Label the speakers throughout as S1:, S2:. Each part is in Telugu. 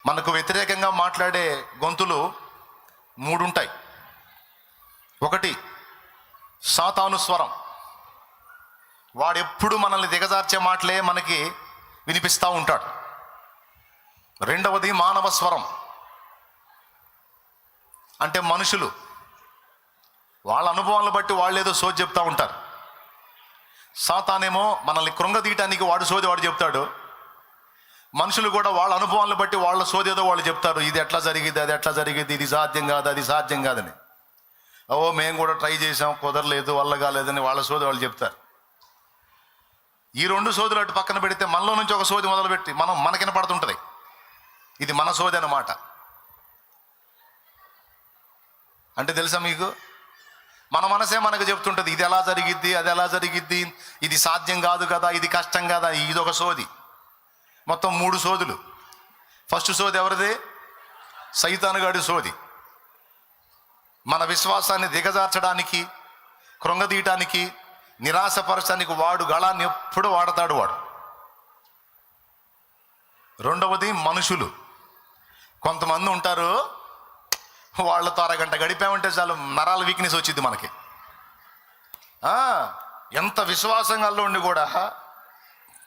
S1: మనకు వ్యతిరేకంగా మాట్లాడే గొంతులు మూడుంటాయి. ఒకటి సాతాను స్వరం, వాడెప్పుడు మనల్ని దిగజార్చే మాటలే మనకి వినిపిస్తూ ఉంటాడు. రెండవది మానవ స్వరం, అంటే మనుషులు వాళ్ళ అనుభవాలను బట్టి వాళ్ళు ఏదో సోది చెప్తూ ఉంటారు. సాతానేమో మనల్ని కృంగదీయటానికి వాడు సోది వాడు చెప్తాడు. మనుషులు కూడా వాళ్ళ అనుభవాలను బట్టి వాళ్ళ సోది ఏదో వాళ్ళు చెప్తారు. ఇది ఎట్లా జరిగింది, అది ఎట్లా జరిగింది, ఇది సాధ్యం కాదు, అది సాధ్యం కాదని. మేము కూడా ట్రై చేసాం, కుదరలేదు, వల్ల కాలేదని వాళ్ళ సోది వాళ్ళు చెప్తారు. ఈ రెండు సోదులు అటు పక్కన పెడితే మనలో నుంచి ఒక సోది మొదలుపెట్టి మనకిన పడుతుంటుంది. ఇది మన సోది అన్నమాట. అంటే తెలుసా మీకు, మన మనసే మనకు చెప్తుంటుంది ఇది ఎలా జరిగిద్ది, అది ఎలా జరిగిద్ది, ఇది సాధ్యం కాదు కదా, ఇది కష్టం కదా. ఇది ఒక సోది. మొత్తం 3 సోదులు. ఫస్ట్ సోది ఎవరిది? సైతానుగాడి సోది. మన విశ్వాసాన్ని దిగజార్చడానికి, కృంగదీయటానికి, నిరాశపరచడానికి వాడు గళాన్ని ఎప్పుడు వాడతాడు వాడు. రెండవది మనుషులు. కొంతమంది ఉంటారు, వాళ్ళతో అరగంట గడిపామంటే చాలు నరాల వీక్నెస్ వచ్చింది మనకి. ఎంత విశ్వాసంగా ఉండి కూడా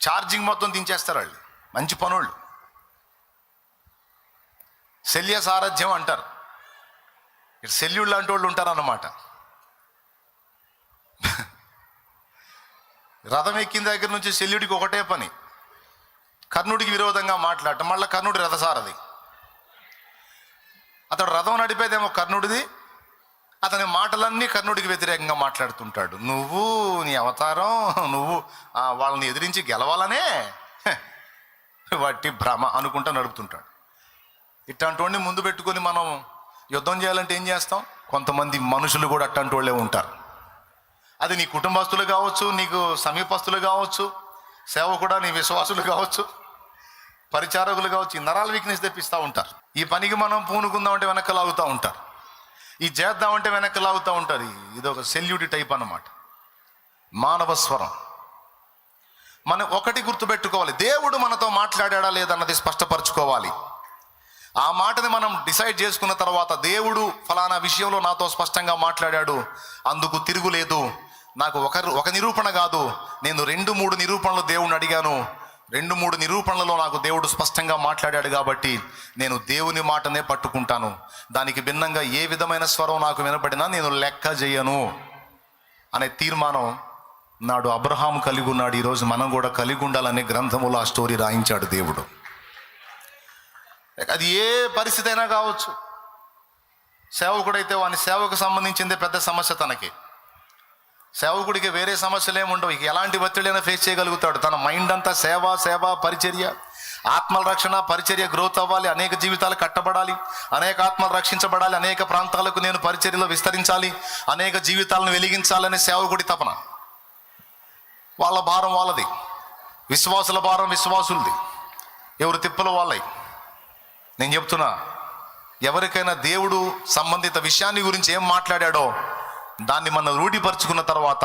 S1: ఛార్జింగ్ మొత్తం దించేస్తారు వాళ్ళు. మంచి పనులు, శల్య సారథ్యం అంటారు. శల్యుడు లాంటి వాళ్ళు ఉంటారన్నమాట. రథం ఎక్కిన దగ్గర నుంచి శల్యుడికి ఒకటే పని, కర్ణుడికి విరోధంగా మాట్లాడటం. మళ్ళీ కర్ణుడి రథసారథి. అతడు రథం నడిపేదేమో కర్ణుడిది, అతని మాటలన్నీ కర్ణుడికి వ్యతిరేకంగా మాట్లాడుతుంటాడు. నువ్వు నీ అవతారం, నువ్వు వాళ్ళని ఎదిరించి గెలవాలనే వాటి భ్రమ అనుకుంటా నడుపుతుంటాడు. ఇట్లాంటి వాడిని ముందు పెట్టుకొని మనం యుద్ధం చేయాలంటే ఏం చేస్తాం? కొంతమంది మనుషులు కూడా అట్లాంటి వాళ్ళే ఉంటారు. అది నీ కుటుంబస్తులు కావచ్చు, నీకు సమీపస్తులు కావచ్చు, సేవకుడా నీ విశ్వాసులు కావచ్చు, పరిచారకులు కావచ్చు. ఈ నరాల వీక్నెస్ తెప్పిస్తూ ఉంటారు. ఈ పనికి మనం పూనుకుందామంటే వెనక్కి లాగుతూ ఉంటారు, ఈ చేద్దామంటే వెనక్కి లాగుతూ ఉంటారు. ఇది ఒక సెల్యూటి టైప్ అన్నమాట. మానవ స్వరం. మనం ఒకటి గుర్తుపెట్టుకోవాలి, దేవుడు మనతో మాట్లాడా లేదన్నది స్పష్టపరచుకోవాలి. ఆ మాటని మనం డిసైడ్ చేసుకున్న తర్వాత, దేవుడు ఫలానా విషయంలో నాతో స్పష్టంగా మాట్లాడాడు, అందుకు తిరుగులేదు. నాకు ఒక నిరూపణ కాదు, నేను 2-3 నిరూపణలు దేవుడిని అడిగాను. 2-3 నిరూపణలలో నాకు దేవుడు స్పష్టంగా మాట్లాడాడు కాబట్టి నేను దేవుని మాటనే పట్టుకుంటాను. దానికి భిన్నంగా ఏ విధమైన స్వరం నాకు వినపడినా నేను లెక్క చేయను అనే తీర్మానం నాడు అబ్రహాం కలిగి ఉన్నాడు. ఈరోజు మనం కూడా కలిగి ఉండాలనే గ్రంథములో ఆ స్టోరీ రాయించాడు దేవుడు. అది ఏ పరిస్థితి అయినా కావచ్చు. సేవకుడైతే వాని సేవకు సంబంధించిందే పెద్ద సమస్య తనకి. సేవకుడికి వేరే సమస్యలు ఏముండవు. ఇక ఎలాంటి ఒత్తిడిైనా ఫేస్ చేయగలుగుతాడు. తన మైండ్ అంతా సేవ, పరిచర్య, ఆత్మల రక్షణ, పరిచర్య గ్రోత్ అవ్వాలి, అనేక జీవితాలు కట్టబడాలి, అనేక ఆత్మలు రక్షించబడాలి, అనేక ప్రాంతాలకు నేను పరిచర్యలో విస్తరించాలి, అనేక జీవితాలను వెలిగించాలనే సేవకుడి తపన. వాళ్ళ భారం వాళ్ళది, విశ్వాసుల భారం విశ్వాసులది, ఎవరు తిప్పలు వాళ్ళయి. నేను చెప్తున్నా, ఎవరికైనా దేవుడు సంబంధిత విషయాన్ని గురించి ఏం మాట్లాడాడో దాన్ని మనం రూఢిపరుచుకున్న తర్వాత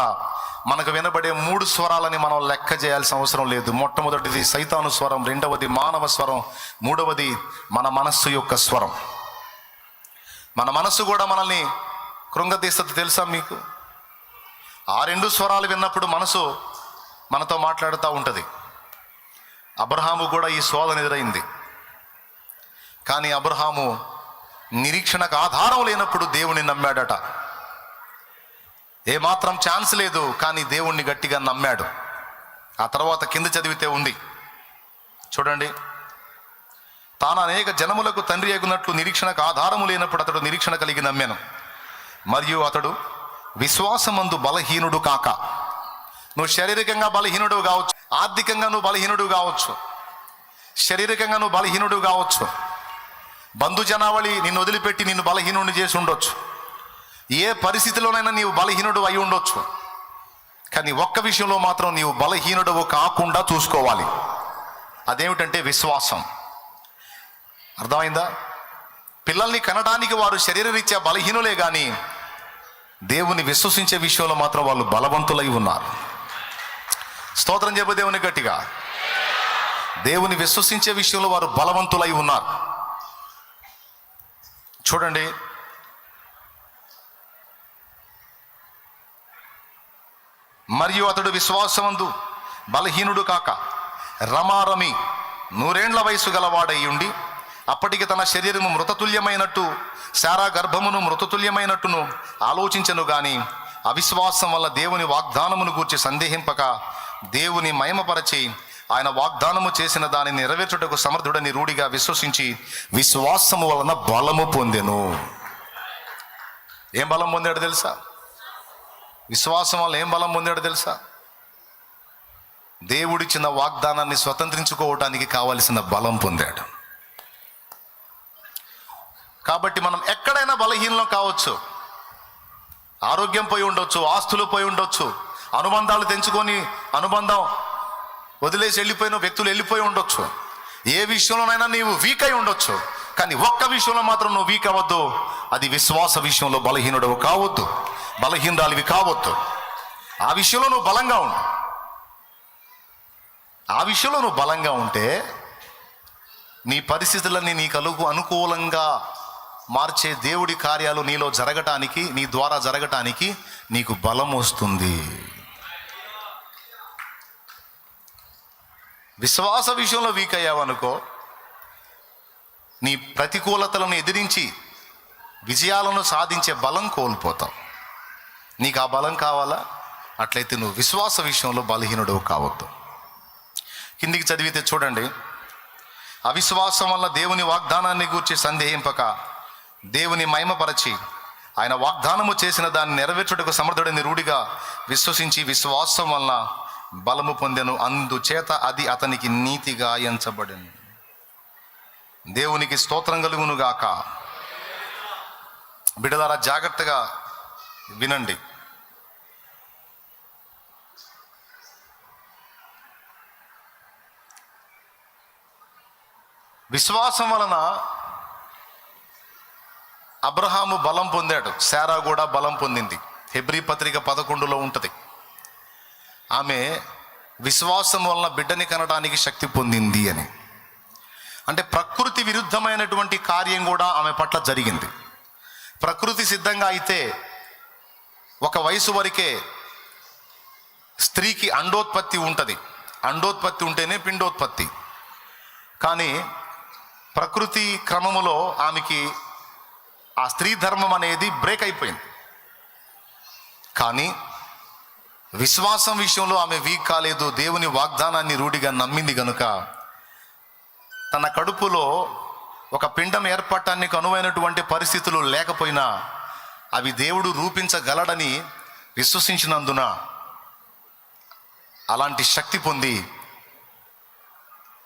S1: మనకు వినబడే 3 స్వరాలని మనం లెక్క చేయాల్సిన అవసరం లేదు. మొట్టమొదటిది సైతాను స్వరం, రెండవది మానవ స్వరం, మూడవది మన మనస్సు యొక్క స్వరం. మన మనస్సు కూడా మనల్ని కృంగతీస్తుంది. తెలుసా మీకు? ఆ 2 స్వరాలు విన్నప్పుడు మనసు మనతో మాట్లాడుతూ ఉంటుంది. అబ్రహాము కూడా ఈ శోధన ఎదురైంది. కానీ అబ్రహాము నిరీక్షణకు ఆధారం లేనప్పుడు దేవుని నమ్మాడట. ఏమాత్రం ఛాన్స్ లేదు, కానీ దేవుణ్ణి గట్టిగా నమ్మాడు. ఆ తర్వాత కింద చదివితే ఉంది చూడండి, తాను అనేక జనములకు తండ్రి అగునట్లు నిరీక్షణకు ఆధారము లేనప్పుడు అతడు నిరీక్షణ కలిగి నమ్మాను. మరియు అతడు విశ్వాసమందు బలహీనుడు కాక. నువ్వు శారీరకంగా బలహీనుడు కావచ్చు, ఆర్థికంగా నువ్వు బలహీనుడు కావచ్చు, శారీరకంగా నువ్వు బలహీనుడు కావచ్చు, బంధు జనావళి నిన్ను వదిలిపెట్టి నిన్ను బలహీనుడిని చేసి ఉండొచ్చు, ఏ పరిస్థితిలోనైనా నీవు బలహీనుడు అయి ఉండొచ్చు. కానీ ఒక్క విషయంలో మాత్రం నీవు బలహీనుడు కాకుండా చూసుకోవాలి. అదేమిటంటే విశ్వాసం. అర్థమైందా? పిల్లల్ని కనడానికి వారు శరీరరీత్యా బలహీనులే కానీ దేవుని విశ్వసించే విషయంలో మాత్రం వాళ్ళు బలవంతులై ఉన్నారు. స్తోత్రం చెప్పు దేవుని గట్టిగా. దేవుని విశ్వసించే విషయంలో వారు బలవంతులై ఉన్నారు. చూడండి, మరియు అతడు విశ్వాసమందు బలహీనుడు కాక రమారమి 100 ఏండ్ల వయసు గలవాడై ఉండి అప్పటికి తన శరీరము మృతతుల్యమైనట్టు శారా గర్భమును మృతతుల్యమైనట్టును ఆలోచించను గాని అవిశ్వాసం వల్ల దేవుని వాగ్దానమును గూర్చి సందేహింపక దేవుని మహిమపరచి ఆయన వాగ్దానము చేసిన దానిని నెరవేర్చుటకు సమర్థుడని రూఢిగా విశ్వసించి విశ్వాసము వలన బలము పొందెను. ఏం బలం పొందాడు తెలుసా? విశ్వాసం వల్ల ఏం బలం పొందాడు తెలుసా? దేవుడిచ్చిన వాగ్దానాన్ని స్వతంత్రించుకోవటానికి కావలసిన బలం పొందాడు. కాబట్టి మనం ఎక్కడైనా బలహీనం కావచ్చు, ఆరోగ్యం పోయి ఉండొచ్చు, ఆస్తులు పోయి ఉండొచ్చు, అనుబంధాలు తెంచుకొని అనుబంధం వదిలేసి వెళ్ళిపోయిన వ్యక్తులు వెళ్ళిపోయి ఉండొచ్చు, ఏ విషయంలోనైనా నీవు వీక్ అయి ఉండొచ్చు. కానీ ఒక్క విషయంలో మాత్రం నువ్వు వీక్ అవ్వద్దు, అది విశ్వాస విషయంలో బలహీనుడు కావద్దు, బలహీనరాలివి కావద్దు. ఆ విషయంలో నువ్వు బలంగా ఉండు. ఆ విషయంలో నువ్వు బలంగా ఉంటే నీ పరిస్థితులన్నీ నీకు అనుకూలంగా మార్చే దేవుడి కార్యాలు నీలో జరగటానికి, నీ ద్వారా జరగటానికి నీకు బలం వస్తుంది. విశ్వాస విషయంలో వీక్ అయ్యావనుకో, నీ ప్రతికూలతలను ఎదిరించి విజయాలను సాధించే బలం కోల్పోతావు. నీకు ఆ బలం కావాలా? అట్లయితే నువ్వు విశ్వాస విషయంలో బలహీనుడు కావద్దు. కిందికి చదివితే చూడండి, అవిశ్వాసం వల్ల దేవుని వాగ్దానాన్ని గూర్చి సందేహింపక దేవుని మహిమపరచి ఆయన వాగ్దానము చేసిన దాన్ని నెరవేర్చుటకు సమర్థుడని రూఢిగా విశ్వసించి విశ్వాసం వలన బలము పొందెను. అందుచేత అది అతనికి నీతిగా ఎంచబడెను. దేవునికి స్తోత్రం కలుగును గాక. బిడ్డలారా, జాగ్రత్తగా వినండి. విశ్వాసం వలన అబ్రహాము బలం పొందాడు, శారా కూడా బలం పొందింది. హెబ్రీ పత్రిక 11లో ఉంటుంది. ఆమె విశ్వాసం వలన బిడ్డని కనడానికి శక్తి పొందింది అని. అంటే ప్రకృతి విరుద్ధమైనటువంటి కార్యం కూడా ఆమె పట్ల జరిగింది. ప్రకృతి సిద్ధంగా అయితే ఒక వయసు వరకే స్త్రీకి అండోత్పత్తి ఉంటుంది, అండోత్పత్తి ఉంటేనే పిండోత్పత్తి. కానీ ప్రకృతి క్రమములో ఆమెకి ఆ స్త్రీ ధర్మం అనేది బ్రేక్ అయిపోయింది. కానీ విశ్వాసం విషయంలో ఆమె వీక్ కాలేదు. దేవుని వాగ్దానాన్ని రూఢిగా నమ్మింది గనుక తన కడుపులో ఒక పిండం ఏర్పడటానికి అనువైనటువంటి పరిస్థితులు లేకపోయినా అవి దేవుడు రూపించగలడని విశ్వసించినందున అలాంటి శక్తి పొంది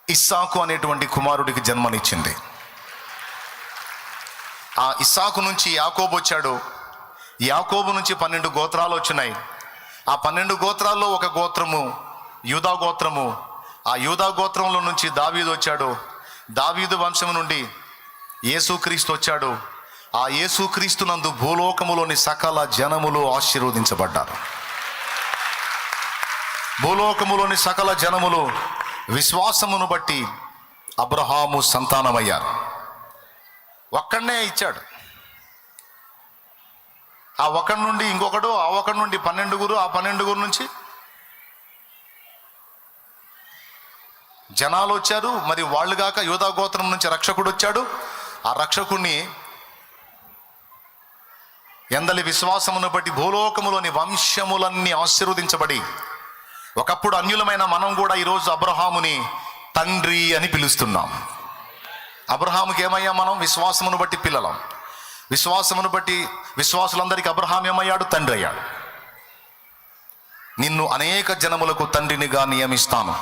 S1: ఇస్సాకు అనేటువంటి కుమారుడికి జన్మనిచ్చింది. ఆ ఇస్సాకు నుంచి యాకోబు వచ్చాడు. యాకోబు నుంచి 12 గోత్రాలు వచ్చినాయి. ఆ 12 గోత్రాల్లో ఒక గోత్రము యూదా గోత్రము. ఆ యూదా గోత్రంలో నుంచి దావీదు వచ్చాడు. దావీదు వంశం నుండి యేసుక్రీస్తు వచ్చాడు. ఆ యేసుక్రీస్తు నందు భూలోకములోని సకల జనములు ఆశీర్వదించబడ్డారు. భూలోకములోని సకల జనములు విశ్వాసమును బట్టి అబ్రహాము సంతానమయ్యారు. ఒక్కడనే ఇచ్చాడు. ఆ ఒకడి నుండి ఇంకొకడు, ఆ ఒకడి నుండి 12 ఆ 12 నుంచి జనాలు వచ్చారు. మరి వాళ్ళు కాక యూదా గోత్రం నుంచి రక్షకుడు వచ్చాడు. ఆ రక్షకుణ్ణి ఎందలి విశ్వాసమును బట్టి భూలోకములోని వంశములన్నీ ఆశీర్వదించబడి, ఒకప్పుడు అన్యులమైన మనం కూడా ఈరోజు అబ్రహాముని తండ్రి అని పిలుస్తున్నాం. అబ్రహాముకి ఏమయ్యా? మనం విశ్వాసమును బట్టి పిల్లలం. విశ్వాసమును బట్టి విశ్వాసులందరికీ అబ్రహాం ఏమయ్యాడు? తండ్రి అయ్యాడు. నిన్ను అనేక జనములకు తండ్రినిగా నియమిస్తాను,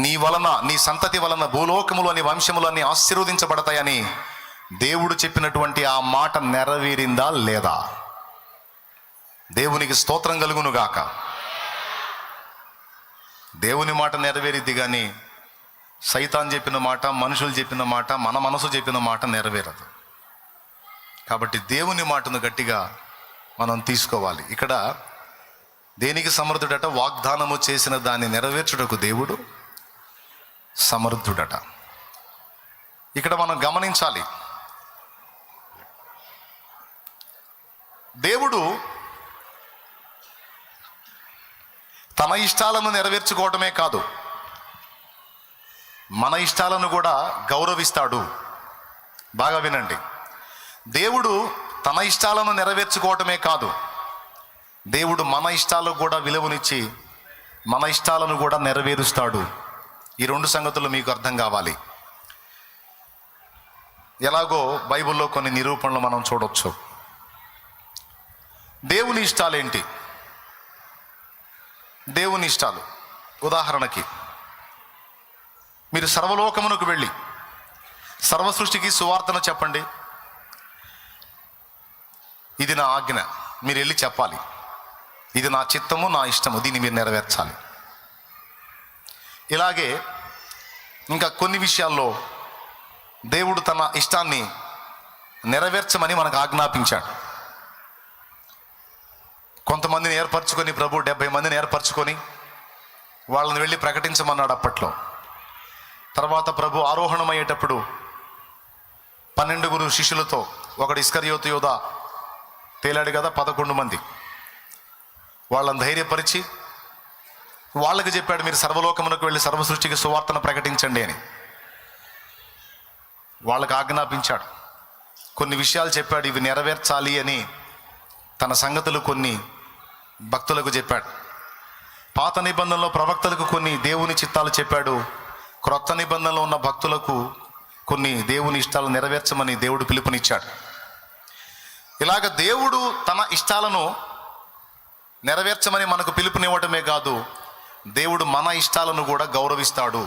S1: నీ వలన నీ సంతతి వలన భూలోకములోని వంశములన్నీ ఆశీర్వదించబడతాయని దేవుడు చెప్పినటువంటి ఆ మాట నెరవేరిందా లేదా? దేవునికి స్తోత్రం కలుగును గాక. దేవుని మాట నెరవేరిద్ది, కానీ సైతాన్ చెప్పిన మాట, మనుషులు చెప్పిన మాట, మన మనసు చెప్పిన మాట నెరవేరదు. కాబట్టి దేవుని మాటను గట్టిగా మనం తీసుకోవాలి. ఇక్కడ దేనికి సమర్థుడట? వాగ్దానము చేసిన దాన్ని నెరవేర్చుటకు దేవుడు సమర్థుడట. ఇక్కడ మనం గమనించాలి, దేవుడు తన ఇష్టాలను నెరవేర్చుకోవటమే కాదు, మన ఇష్టాలను కూడా గౌరవిస్తాడు. బాగా వినండి. దేవుడు తన ఇష్టాలను నెరవేర్చుకోవటమే కాదు, దేవుడు మన ఇష్టాలకు కూడా విలువనిచ్చి మన ఇష్టాలను కూడా నెరవేరుస్తాడు. ఈ రెండు సంగతులు మీకు అర్థం కావాలి. ఎలాగో బైబిల్లో కొన్ని నిరూపణలు మనం చూడొచ్చు. దేవుని ఇష్టాలేంటి? దేవుని ఇష్టాలు ఉదాహరణకి, మీరు సర్వలోకమునకు వెళ్ళి సర్వ సృష్టికి సువార్తను చెప్పండి, ఇది నా ఆజ్ఞ, మీరు వెళ్ళి చెప్పాలి. ఇది నా చిత్తము, నా ఇష్టము, దీన్ని మీరు నెరవేర్చాలి. ఇలాగే ఇంకా కొన్ని విషయాల్లో దేవుడు తన ఇష్టాన్ని నెరవేర్చమని మనకు ఆజ్ఞాపించాడు. కొంతమందిని ఏర్పరచుకొని, ప్రభు 70 మందిని ఏర్పరచుకొని వాళ్ళని వెళ్ళి ప్రకటించమన్నాడు అప్పట్లో. తర్వాత ప్రభు ఆరోహణమయ్యేటప్పుడు 12 శిష్యులతో, ఒకడు ఇస్కరియోతు యోధ తేలాడు కదా, 11 మంది, వాళ్ళని ధైర్యపరిచి వాళ్ళకి చెప్పాడు, మీరు సర్వలోకమునకు వెళ్ళి సర్వ సృష్టికి సువార్తను ప్రకటించండి అని వాళ్ళకి ఆజ్ఞాపించాడు. కొన్ని విషయాలు చెప్పాడు, ఇవి నెరవేర్చాలి అని తన సంగతులు కొన్ని భక్తులకు చెప్పాడు. పాత నిబంధనలో ప్రవక్తలకు కొన్ని దేవుని చిత్తాలు చెప్పాడు. క్రొత్త నిబంధనలో ఉన్న భక్తులకు కొన్ని దేవుని ఇష్టాలు నెరవేర్చమని దేవుడు పిలుపునిచ్చాడు. ఇలాగ దేవుడు తన ఇష్టాలను నెరవేర్చమని మనకు పిలుపునివ్వటమే కాదు, దేవుడు మన ఇష్టాలను కూడా గౌరవిస్తాడు.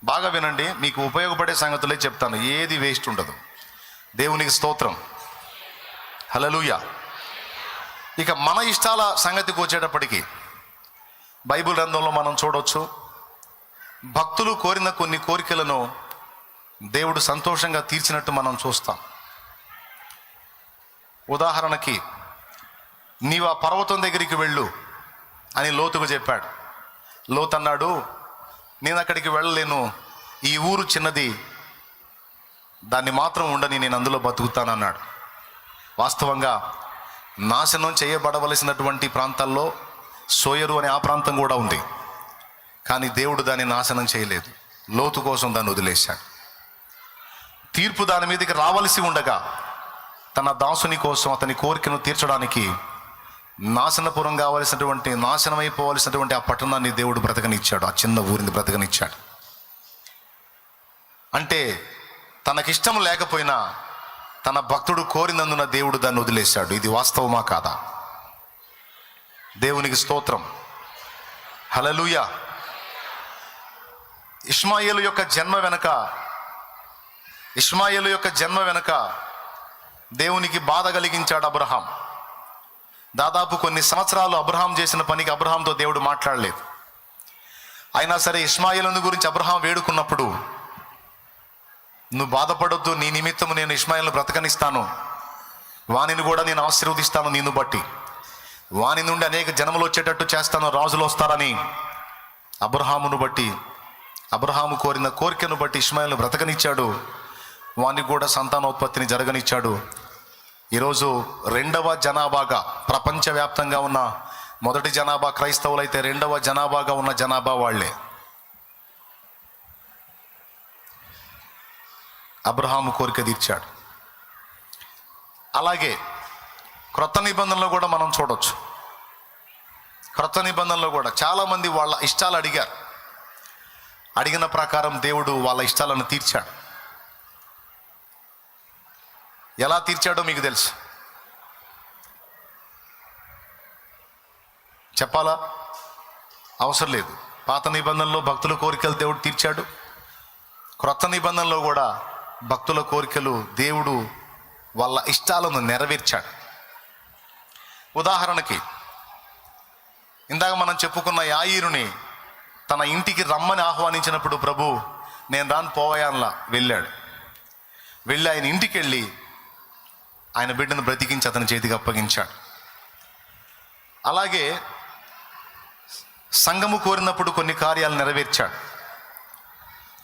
S1: బాగా వినండి, మీకు ఉపయోగపడే సంగతులే చెప్తాను, ఏది వేస్ట్ ఉండదు. దేవునికి స్తోత్రం, హల్లెలూయా. ఇక మన ఇష్టాల సంగతికి వచ్చేటప్పటికి బైబిల్ గ్రంథంలో మనం చూడవచ్చు, భక్తులు కోరిన కొన్ని కోరికలను దేవుడు సంతోషంగా తీర్చినట్టు మనం చూస్తాం. ఉదాహరణకి, నీవు ఆ పర్వతం దగ్గరికి వెళ్ళు అని లోతుకు చెప్పాడు. లోతు అన్నాడు, నేను అక్కడికి వెళ్ళలేను, ఈ ఊరు చిన్నది, దాన్ని మాత్రం ఉండని, నేను అందులో బతుకుతానన్నాడు. వాస్తవంగా నాశనం చేయబడవలసినటువంటి ప్రాంతాల్లో సోయరు అనే ఆ ప్రాంతం కూడా ఉంది, కానీ దేవుడు దాన్ని నాశనం చేయలేదు, లోతు కోసం దాన్ని వదిలేశాడు. తీర్పు దాని మీదకి రావలసి ఉండగా తన దాసుని కోసం అతని కోరికను తీర్చడానికి నాశనపురం కావలసినటువంటి, నాశనమైపోవలసినటువంటి ఆ పట్టణాన్ని దేవుడు బ్రతకనిచ్చాడు, ఆ చిన్న ఊరిని బ్రతకనిచ్చాడు. అంటే తనకిష్టం లేకపోయినా తన భక్తుడు కోరినందున దేవుడు దాన్ని వదిలేశాడు. ఇది వాస్తవమా కాదా? దేవునికి స్తోత్రం, హల్లెలూయా. ఇష్మాయేలు యొక్క జన్మ వెనక దేవునికి బాధ కలిగించాడు అబ్రహాం. దాదాపు కొన్ని సంవత్సరాలు అబ్రహాం చేసిన పనికి అబ్రహాంతో దేవుడు మాట్లాడలేదు. అయినా సరే ఇష్మాయేలుని గురించి అబ్రహాం వేడుకున్నప్పుడు, నువ్వు బాధపడొద్దు, నీ నిమిత్తము నేను ఇష్మాయేలును బ్రతకనిస్తాను, వానిని కూడా నేను ఆశీర్వదిస్తాను, నిన్ను బట్టి వాని నుండి అనేక జనములు వచ్చేటట్టు చేస్తాను, రాజులు వస్తారని అబ్రహామును బట్టి, అబ్రహాము కోరిన కోరికను బట్టి ఇష్మాయేలును బ్రతకనిచ్చాడు, వానికి కూడా సంతానోత్పత్తిని జరగనిచ్చాడు. ఈరోజు రెండవ జనాభాగా ప్రపంచవ్యాప్తంగా ఉన్న, మొదటి జనాభా క్రైస్తవులైతే రెండవ జనాభాగా ఉన్న జనాభా వాళ్లే. అబ్రహాము కోరిక తీర్చాడు. అలాగే క్రొత్త నిబంధనలో కూడా మనం చూడొచ్చు. క్రొత్త నిబంధనలో కూడా చాలామంది వాళ్ళ ఇష్టాలు అడిగారు. అడిగిన ప్రకారం దేవుడు వాళ్ళ ఇష్టాలను తీర్చాడు. ఎలా తీర్చాడో మీకు తెలుసు, చెప్పాలా? అవసరం లేదు. పాత నిబంధనలో భక్తుల కోరికలు దేవుడు తీర్చాడు. క్రొత్త నిబంధనలో కూడా భక్తుల కోరికలు దేవుడు వాళ్ళ ఇష్టాలను నెరవేర్చాడు. ఉదాహరణకి, ఇందాక మనం చెప్పుకున్న యాయీరుని తన ఇంటికి రమ్మని ఆహ్వానించినప్పుడు ప్రభు నేను రాను పోవయాన్లా వెళ్ళాడు. వెళ్ళి ఆయన ఇంటికి వెళ్ళి ఆయన బిడ్డను బ్రతికించి అతని చేతికి అప్పగించాడు. అలాగే సంఘము కోరినప్పుడు కొన్ని కార్యాలు నెరవేర్చాడు.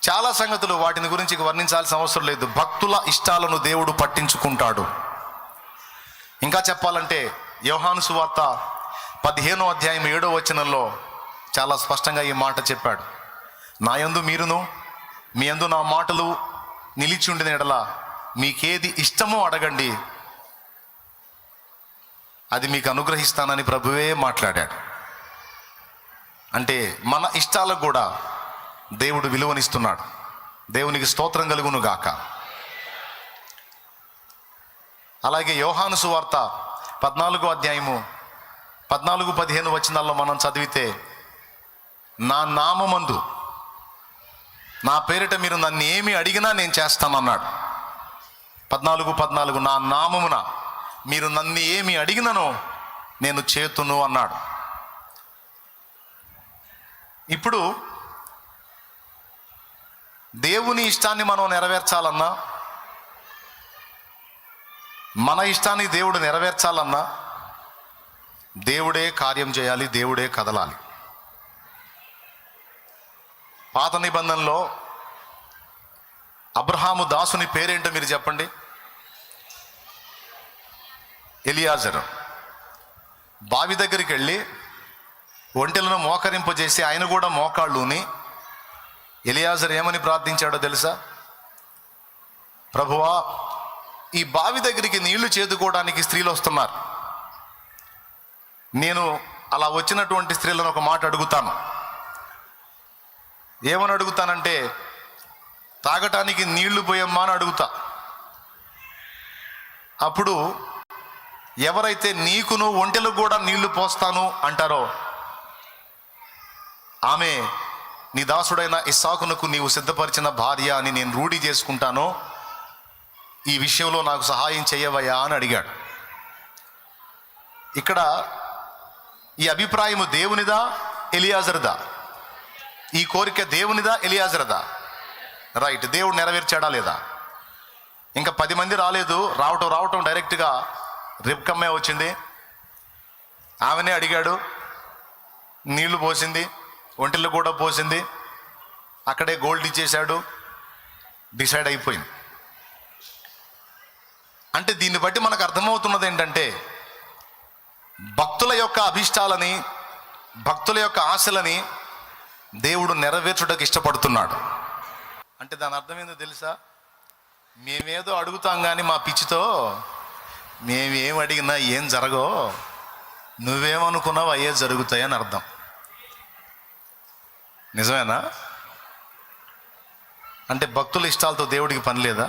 S1: చాలా సంగతులు, వాటిని గురించి వర్ణించాల్సిన అవసరం లేదు. భక్తుల ఇష్టాలను దేవుడు పట్టించుకుంటాడు. ఇంకా చెప్పాలంటే యోహాను సువార్త 15వ అధ్యాయం 7వ వచనంలో చాలా స్పష్టంగా ఈ మాట చెప్పాడు. నా యందు మీరును మీ యందు నా మాటలు నిలిచి ఉండిన ఎడల మీకేది ఇష్టమో అడగండి, అది మీకు అనుగ్రహిస్తానని ప్రభువే మాట్లాడాడు. అంటే మన ఇష్టాలకు కూడా దేవుడు విలువనిస్తున్నాడు. దేవునికి స్తోత్రం కలుగును గాక. అలాగే యోహాను సువార్త 14వ అధ్యాయము 14-15 వచనాల్లో మనం చదివితే, నా నామమందు నా పేరిట మీరు నన్ను ఏమి అడిగినా నేను చేస్తానన్నాడు. 14 నా నామమున మీరు నన్ను ఏమి అడిగిననో నేను చేతును అన్నాడు. ఇప్పుడు దేవుని ఇష్టాన్ని మనం నెరవేర్చాలన్నా, మన ఇష్టాన్ని దేవుడు నెరవేర్చాలన్నా దేవుడే కార్యం చేయాలి, దేవుడే కదలాలి. పాత నిబంధనలో అబ్రహాము దాసుని పేరేంటో మీరు చెప్పండి? ఎలియాజరు. బావి దగ్గరికి వెళ్ళి ఒంటెలను మోకరింపజేసి ఆయన కూడా మోకాళ్ళుని ఎలియాజరు ఏమని ప్రార్థించాడో తెలుసా? ప్రభువా, ఈ బావి దగ్గరికి నీళ్లు చేదుకోవడానికి స్త్రీలు వస్తున్నారు. నేను అలా వచ్చినటువంటి స్త్రీలను ఒక మాట అడుగుతాను. ఏమని అడుగుతానంటే, తాగటానికి నీళ్లు పోయమ్మా అని అడుగుతా. అప్పుడు ఎవరైతే నీకును ఒంటెలకు కూడా నీళ్లు పోస్తాను అంటారో, ఆమె నీ దాసుడైన ఇస్సాకునకు నీవు సిద్ధపరిచిన భార్య అని నేను రూఢి చేసుకుంటాను, ఈ విషయంలో నాకు సహాయం చేయవయ్యా అని అడిగాడు. ఇక్కడ ఈ అభిప్రాయము దేవునిదా ఎలియాజరుదా? ఈ కోరిక దేవునిదా ఎలియాజరుదా? రైట్. దేవుడు నెరవేర్చాడా లేదా? ఇంకా 10 మంది రాలేదు. రావటం డైరెక్ట్గా రిబ్కమ్మే వచ్చింది. ఆమెనే అడిగాడు, నీళ్లు పోసింది, ఒంటెలు కూడా పోసింది, అక్కడే గోల్డ్ ఇచ్చేశాడు, డిసైడ్ అయిపోయింది. అంటే దీన్ని బట్టి మనకు అర్థమవుతున్నది ఏంటంటే, భక్తుల యొక్క అభిష్టాలని, భక్తుల యొక్క ఆశలని దేవుడు నెరవేర్చుటకు ఇష్టపడుతున్నాడు. అంటే దాని అర్థం ఏందో తెలుసా? మేమేదో అడుగుతాం కానీ మా పిచ్చితో మేమేం అడిగినా ఏం జరగో, నువ్వేమనుకున్నావు అయ్యే జరుగుతాయని అర్థం. నిజమేనా? అంటే భక్తుల ఇష్టాలతో దేవుడికి పని లేదా?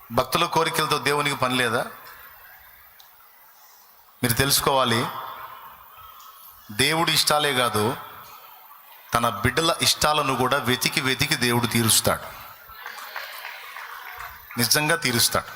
S1: భక్తుల కోరికలతో దేవునికి పని లేదా? మీరు తెలుసుకోవాలి, దేవుడి ఇష్టాలే కాదు, తన బిడ్డల ఇష్టాలను కూడా వెతికి దేవుడు తీరుస్తాడు. నిజంగా తీరుస్తాడు.